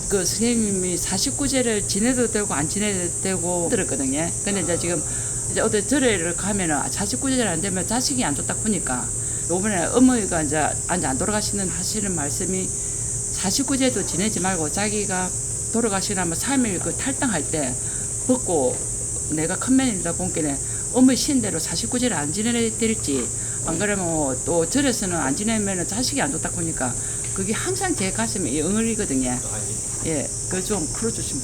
그 선생님이 49제를 지내도 되고 안 지내도 되고 들었거든요. 근데 이제 지금 이제 어디 절에를 가면은 49제를 안 되면 자식이 안 좋다 보니까 요번에 어머니가 이제 안 돌아가시는 하시는 말씀이 49제도 지내지 말고 자기가 돌아가시려면 3일 그 탈당할 때 벗고 내가 큰매이다 보니까 어머니 신대로 49제를 안 지내야 될지 안 그러면 또 절에서는 안 지내면 자식이 안 좋다 보니까 그게 항상 제 가슴에 응어리거든요. 예, 그거 좀 풀어주시면.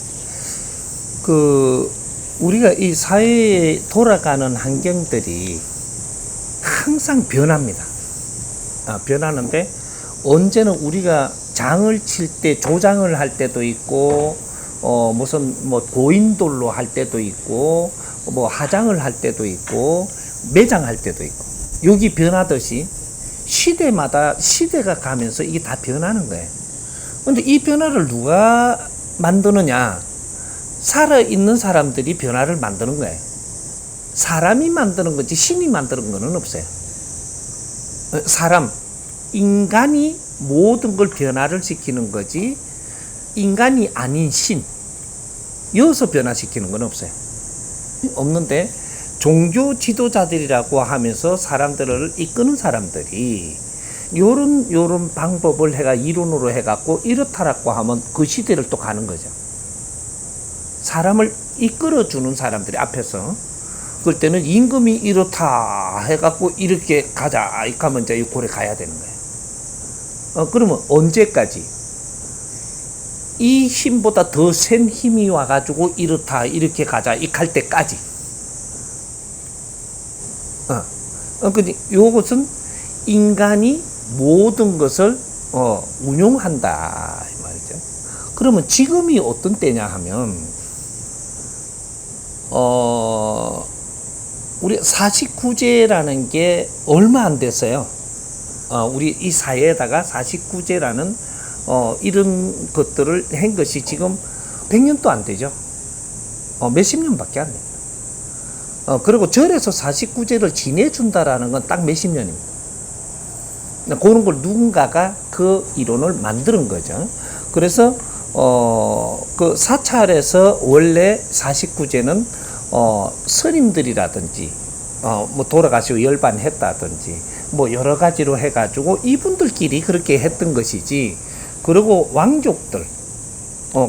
우리가 이 사회에 돌아가는 환경들이 항상 변합니다. 변하는데 언제는 우리가 장을 칠 때 조장을 할 때도 있고 무슨 뭐 고인돌로 할 때도 있고 뭐 화장을 할 때도 있고 매장할 때도 있고 여기 변하듯이 시대마다 시대가 가면서 이게 다 변하는 거예요. 근데 이 변화를 누가 만드느냐? 살아있는 사람들이 변화를 만드는 거예요. 사람이 만드는 거지 신이 만드는 거는 없어요. 인간이 모든 걸 변화를 시키는 거지 인간이 아닌 신 여기서 변화시키는 건 없어요. 없는데 종교 지도자들이라고 하면서 사람들을 이끄는 사람들이 요런 방법을 이론으로 해갖고 이렇다라고 하면 그 시대를 또 가는 거죠. 사람을 이끌어주는 사람들이 앞에서 그럴 때는 임금이 이렇다 해갖고 이렇게 가자 이렇게 하면 이제 고래 가야 되는 거예요. 그러면 언제까지 이 힘보다 더 센 힘이 와가지고 이렇다 이렇게 가자 이 갈 때까지. 근데 요것은 인간이 모든 것을 운용한다 이 말이죠. 그러면 지금이 어떤 때냐 하면 우리 49제라는 게 얼마 안 됐어요. 우리 이 사회에다가 49제라는 이런 것들을 한 것이 지금 100년도 안 되죠. 몇십 년밖에 안 됩니다. 그리고 절에서 49제를 지내준다라는 건 딱 몇십 년입니다. 그런 걸 누군가가 그 이론을 만드는 거죠. 그래서 그 사찰에서 원래 49제는 스님들이라든지 뭐 돌아가시고 열반했다든지 뭐 여러 가지로 해가지고 이분들끼리 그렇게 했던 것이지. 그리고 왕족들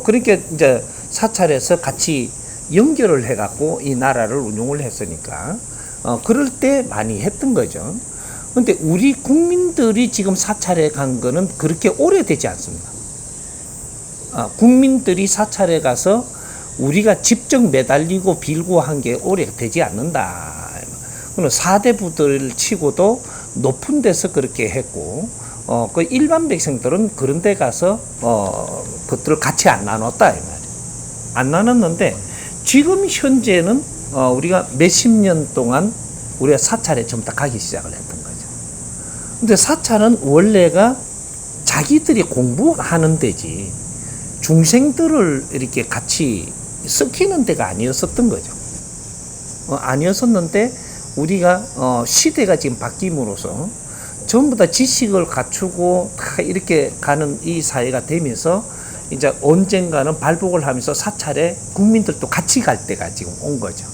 그러니까 이제 사찰에서 같이 연결을 해갖고 이 나라를 운용을 했으니까 그럴 때 많이 했던 거죠. 근데 우리 국민들이 지금 사찰에 간 거는 그렇게 오래되지 않습니다. 국민들이 사찰에 가서 우리가 직접 매달리고 빌고 한 게 오래되지 않는다. 그럼 사대부들 치고도 높은 데서 그렇게 했고 그 일반 백성들은 그런 데 가서 그것들을 같이 안 나눴다 이 말이에요. 안 나눴는데 지금 현재는 우리가 몇십 년 동안 우리가 사찰에 전부 다 가기 시작을 했던 거죠. 근데 사찰은 원래가 자기들이 공부하는 데지 중생들을 이렇게 같이 섞이는 데가 아니었었던 거죠. 아니었었는데 우리가 시대가 지금 바뀜으로써 전부 다 지식을 갖추고 다 이렇게 가는 이 사회가 되면서 이제 언젠가는 발복을 하면서 사찰에 국민들도 같이 갈 때가 지금 온 거죠.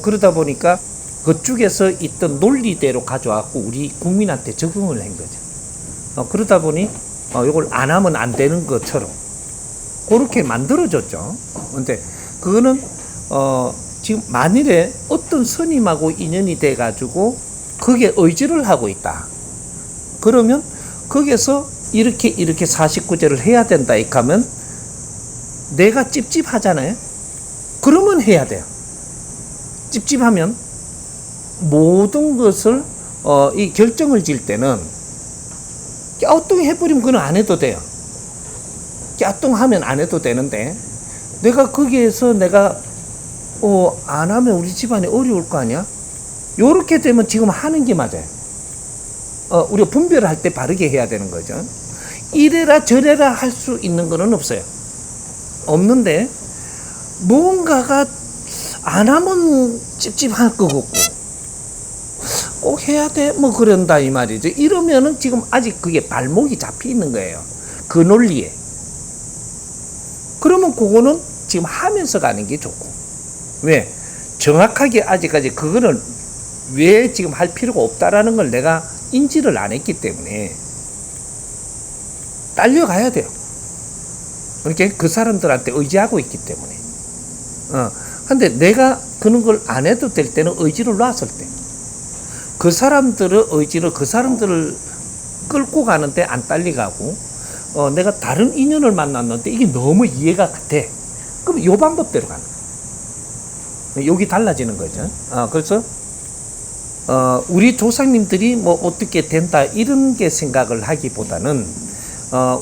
그러다 보니까 그쪽에서 있던 논리대로 가져와갖고 우리 국민한테 적용을 한 거죠. 그러다 보니 이걸 안 하면 안 되는 것처럼 그렇게 만들어졌죠. 근데 그거는 지금 만일에 어떤 스님하고 인연이 돼가지고 거기에 의지를 하고 있다. 그러면 거기에서 이렇게 49제를 해야 된다 이렇게 하면 내가 찝찝하잖아요. 그러면 해야 돼요. 찝찝하면 모든 것을 이 결정을 지을 때는 갸우뚱해버리면 그건 안 해도 돼요. 갸우뚱하면 안 해도 되는데 내가 거기에서 내가 안 하면 우리 집안이 어려울 거 아니야? 요렇게 되면 지금 하는 게 맞아요. 우리가 분별할 때 바르게 해야 되는 거죠. 이래라 저래라 할 수 있는 거는 없어요. 없는데 뭔가가 안 하면 찝찝할 것 같고 꼭 해야 돼 뭐 그런다 이 말이죠. 이러면은 지금 아직 그게 발목이 잡혀 있는 거예요. 그 논리에. 그러면 그거는 지금 하면서 가는 게 좋고. 왜? 정확하게 아직까지 그거는 왜 지금 할 필요가 없다라는 걸 내가 인지를 안 했기 때문에 딸려가야 돼요. 그렇게 그 사람들한테 의지하고 있기 때문에. 근데 내가 그런 걸 안 해도 될 때는 의지를 놨을 때. 그 사람들의 의지를 그 사람들을 끌고 가는데 안 딸려가고, 내가 다른 인연을 만났는데 이게 너무 이해가 돼. 그럼 이 방법대로 가는 거예요. 여기 달라지는 거죠. 그래서 우리 조상님들이 뭐 어떻게 된다 이런 게 생각을 하기보다는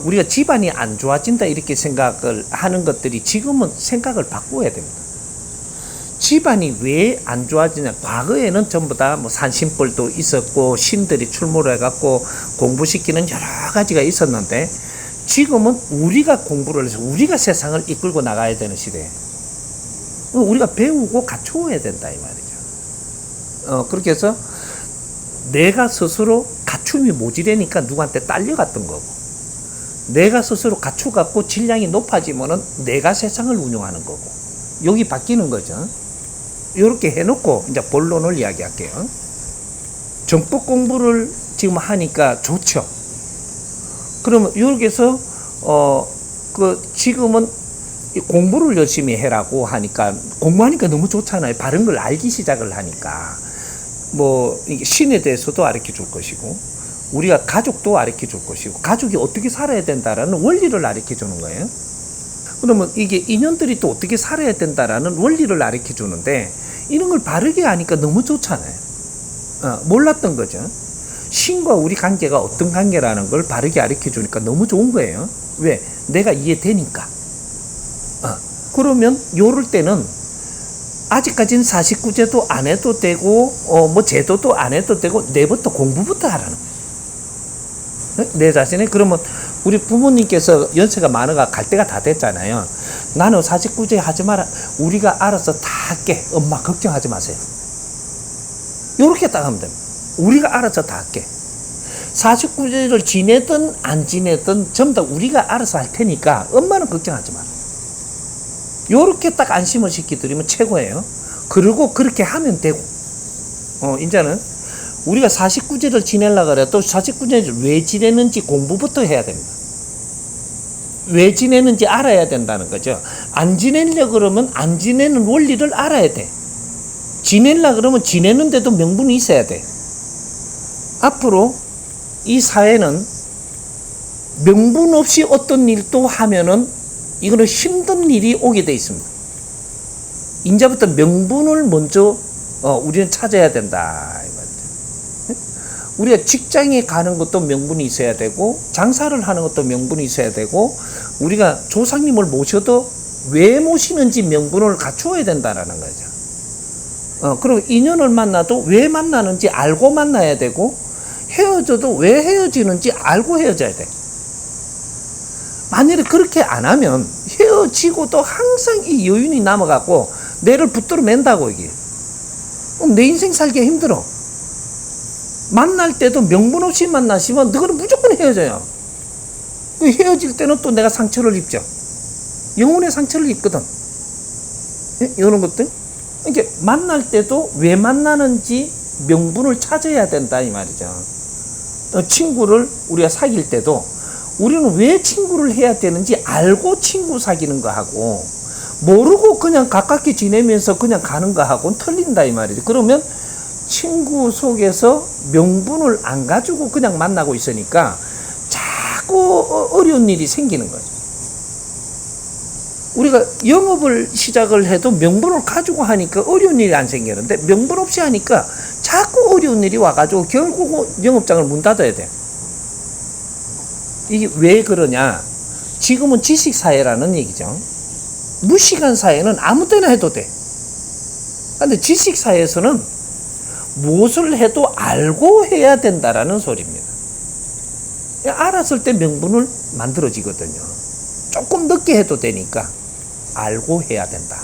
우리가 집안이 안 좋아진다 이렇게 생각을 하는 것들이 지금은 생각을 바꿔야 됩니다. 집안이 왜 안 좋아지냐? 과거에는 전부 다 뭐 산신벌도 있었고 신들이 출몰해 갖고 공부시키는 여러 가지가 있었는데 지금은 우리가 공부를 해서 우리가 세상을 이끌고 나가야 되는 시대에 우리가 배우고 갖추어야 된다 이 말이죠. 그렇게 해서 내가 스스로 갖춤이 모자라니까 누구한테 딸려갔던 거고, 내가 스스로 갖춰갖고 질량이 높아지면은 내가 세상을 운영하는 거고, 여기 바뀌는 거죠. 이렇게 해놓고 이제 본론을 이야기할게요. 정법 공부를 지금 하니까 좋죠. 그러면 여기서 지금은 공부를 열심히 해라고 하니까, 공부하니까 너무 좋잖아요. 바른 걸 알기 시작을 하니까 뭐 신에 대해서도 가르쳐 줄 것이고, 우리가 가족도 가르쳐 줄 것이고, 가족이 어떻게 살아야 된다라는 원리를 가르쳐 주는 거예요. 그러면 이게 인연들이 또 어떻게 살아야 된다라는 원리를 가르쳐 주는데, 이런 걸 바르게 하니까 너무 좋잖아요. 몰랐던 거죠. 신과 우리 관계가 어떤 관계라는 걸 바르게 가르쳐 주니까 너무 좋은 거예요. 왜? 내가 이해되니까. 그러면 요럴 때는 아직까지는 49제도 안 해도 되고, 뭐 제도도 안 해도 되고, 내부터 공부부터 하라는 거예요. 내 자신이. 그러면 우리 부모님께서 연세가 많아가 갈 때가 다 됐잖아요. 나는 49제 하지 마라. 우리가 알아서 다 할게. 엄마 걱정하지 마세요. 요렇게 딱 하면 됩니다. 우리가 알아서 다 할게. 49제를 지내든 안 지내든 전부 다 우리가 알아서 할 테니까 엄마는 걱정하지 마라. 요렇게 딱 안심을 시켜드리면 최고예요. 그리고 그렇게 하면 되고, 이제는 우리가 49제를 지내려고 그래도 49제를 왜 지내는지 공부부터 해야 됩니다. 왜 지내는지 알아야 된다는 거죠. 안 지내려고 그러면 안 지내는 원리를 알아야 돼. 지내려고 그러면 지내는데도 명분이 있어야 돼. 앞으로 이 사회는 명분 없이 어떤 일도 하면은 이거는 힘든 일이 오게 돼 있습니다. 이제부터 명분을 먼저 우리는 찾아야 된다. 우리가 직장에 가는 것도 명분이 있어야 되고, 장사를 하는 것도 명분이 있어야 되고, 우리가 조상님을 모셔도 왜 모시는지 명분을 갖추어야 된다는 거죠. 그리고 인연을 만나도 왜 만나는지 알고 만나야 되고, 헤어져도 왜 헤어지는지 알고 헤어져야 돼. 만일에 그렇게 안 하면 헤어지고도 항상 이 여윤이 남아갖고 내를 붙들어 맨다고 이게. 그럼 내 인생 살기가 힘들어. 만날 때도 명분 없이 만나시면 너는 무조건 헤어져요. 헤어질 때는 또 내가 상처를 입죠. 영혼의 상처를 입거든. 이런 것들. 이렇게 만날 때도 왜 만나는지 명분을 찾아야 된다 이 말이죠. 친구를 우리가 사귈 때도 우리는 왜 친구를 해야 되는지 알고 친구 사귀는 거 하고, 모르고 그냥 가깝게 지내면서 그냥 가는 거 하고는 틀린다 이 말이죠. 그러면 친구 속에서 명분을 안 가지고 그냥 만나고 있으니까 자꾸 어려운 일이 생기는 거죠. 우리가 영업을 시작을 해도 명분을 가지고 하니까 어려운 일이 안 생기는데, 명분 없이 하니까 자꾸 어려운 일이 와가지고 결국 영업장을 문 닫아야 돼. 이게 왜 그러냐? 지금은 지식사회라는 얘기죠. 무식한 사회는 아무 때나 해도 돼. 근데 지식사회에서는 무엇을 해도 알고 해야 된다라는 소리입니다. 알았을 때 명분을 만들어지거든요. 조금 늦게 해도 되니까 알고 해야 된다.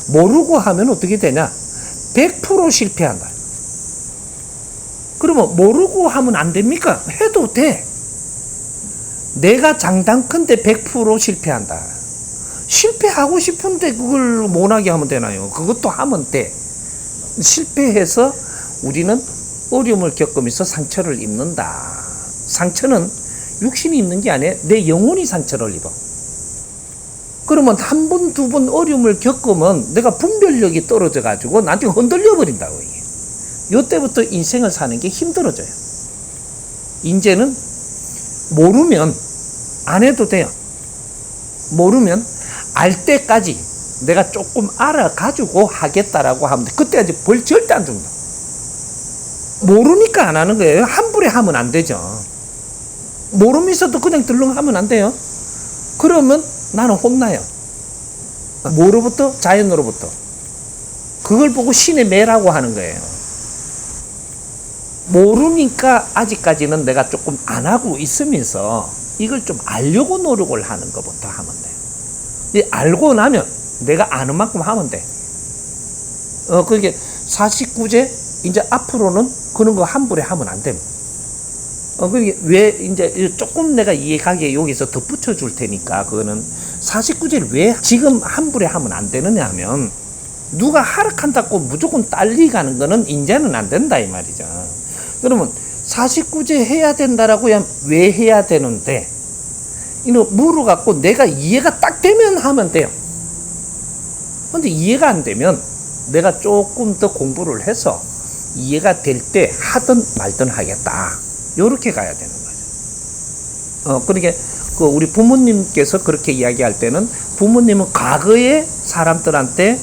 모르고 하면 어떻게 되냐? 100% 실패한다. 그러면 모르고 하면 안 됩니까? 해도 돼. 내가 장담컨대 100% 실패한다. 실패하고 싶은데 그걸 못하게 하면 되나요? 그것도 하면 돼. 실패해서 우리는 어려움을 겪으면서 상처를 입는다. 상처는 육신이 입는 게 아니라 내 영혼이 상처를 입어. 그러면 한 번, 두 번 어려움을 겪으면 내가 분별력이 떨어져가지고 나중에 흔들려 버린다고. 이때부터 인생을 사는 게 힘들어져요. 이제는 모르면 안 해도 돼요. 모르면 알 때까지 내가 조금 알아가지고 하겠다라고 하면 돼. 그때까지 벌 절대 안 준다. 모르니까 안 하는 거예요. 함부로 하면 안 되죠. 모르면서도 그냥 들렁하면 안 돼요. 그러면 나는 혼나요. 뭐로부터? 자연으로부터. 그걸 보고 신의 매라고 하는 거예요. 모르니까 아직까지는 내가 조금 안 하고 있으면서 이걸 좀 알려고 노력을 하는 것부터 하면 돼요. 알고 나면 내가 아는 만큼 하면 돼. 그게 49제 이제 앞으로는 그런 거 함부로 하면 안 됩니다. 그게 왜 이제 조금 내가 이해가게 여기서 덧붙여 줄 테니까 그거는 49제를 왜 지금 함부로 하면 안 되느냐 하면 누가 하락한다고 무조건 딸리 가는 거는 이제는 안 된다 이 말이죠. 그러면 49제 해야 된다라고 하면 왜 해야 되는데 이거 물어갖고 내가 이해가 딱 되면 하면 돼요. 근데 이해가 안 되면 내가 조금 더 공부를 해서 이해가 될 때 하든 말든 하겠다. 요렇게 가야 되는 거죠. 그러니까 그 우리 부모님께서 그렇게 이야기할 때는 부모님은 과거에 사람들한테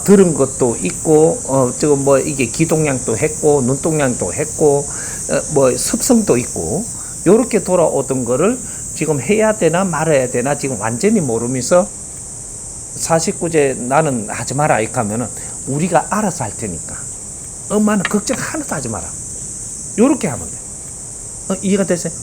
들은 것도 있고 지금 뭐 이게 기동량도 했고 눈동량도 했고 뭐 습성도 있고 요렇게 돌아오던 거를 지금 해야 되나 말아야 되나 지금 완전히 모르면서 49제 나는 하지 마라 이렇게 하면은 우리가 알아서 할 테니까 엄마는 걱정 하나도 하지 마라 요렇게 하면 돼. 이해가 되세요?